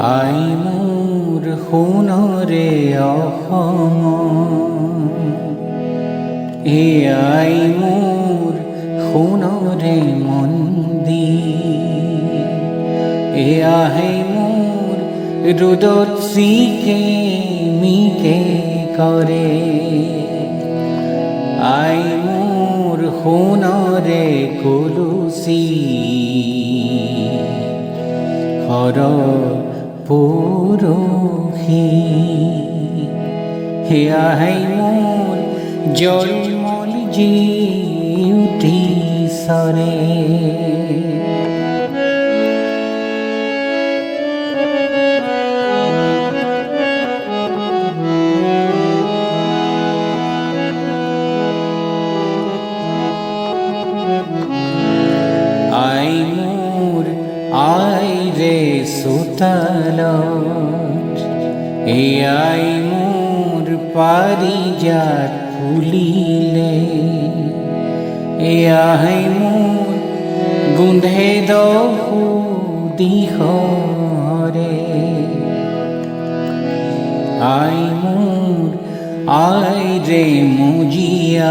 I মোৰ সোণৰে অসম, I মোৰ সোণৰে মন্দিৰ, এয়াহে মোৰ ৰ'দত চিকেমিকে কৰে। আই মোৰ সোণৰে কলচি, হৰ পৰশী, সেয়াহে মোৰ জলমল জিউতি চৰে। আই মোৰ আইৰে চোতালত, আই মোৰ পাৰিজাত ফুলিলে, এয়াহে মোৰ গোন্ধে দহো দিশৰে। আই মোৰ আইৰে মজিয়াত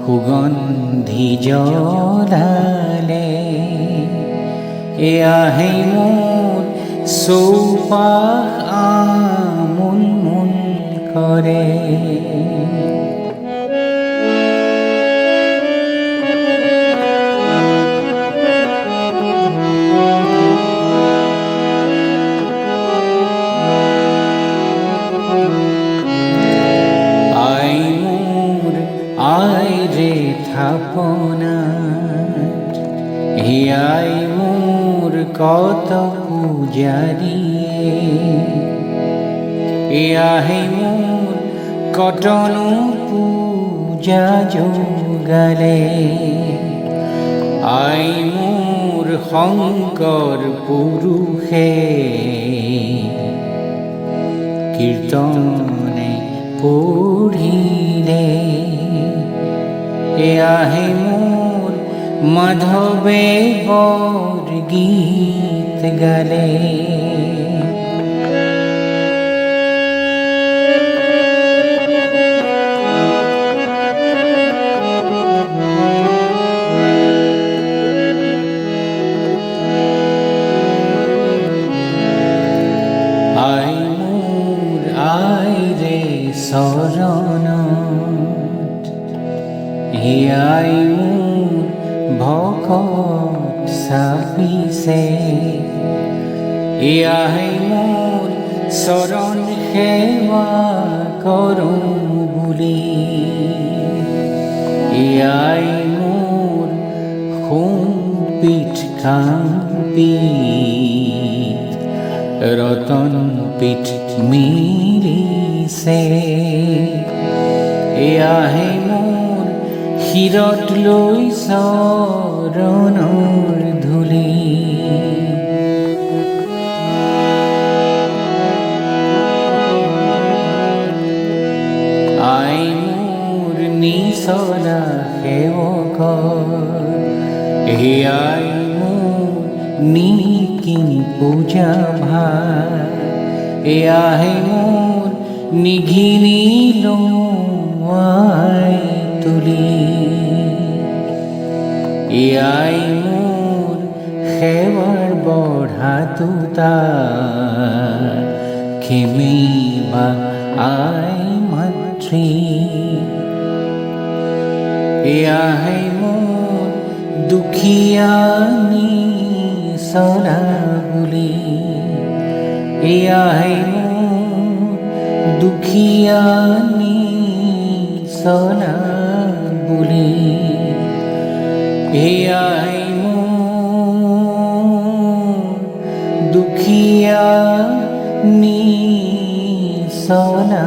সুগন্ধি জ্বলালে, এয়াহে মোৰ চৌপাশ আমোলমোল কৰে। আই মোৰ আইৰে থাপনাত, আই মোৰ কত পূজাৰীয়ে, এয়াহে মোৰ কতনো পূজা যোগালে। আই মোৰ শংকৰ পুৰুষে কীৰ্তনে পঢ়িলে, এয়াহে মোৰ মাধৱে বৰগীত গালে। আই মোৰ আইৰে চৰণত, আই মোৰ ভকত চাপিছে, এয়াহে মোৰ চৰণ সেৱা কৰোঁ বুলি, এয়াই মোৰ সোণ পিঠ কামপিত ৰতন পিঠ মিলিছে, এয়াহে মোৰ শিৰত লৈ চৰণৰ ধূলি। আই মোৰ নিচলা সেৱক, আই মোৰ নিকিন পূজা ভাৰ, এয়াহে মোৰ নিঘিনি লোৱাই তুলি, আই মোৰ সেৱাৰ বঢ়াটো তাৰ খেমিবা আই মাতৃ, এয়াহে মোৰ দুখীয়া নিচলা বুলি, এয়াহে মোৰ দুখীয়া নিচলা বুলি, এয়াই মোৰ দুখীয়া নিচলা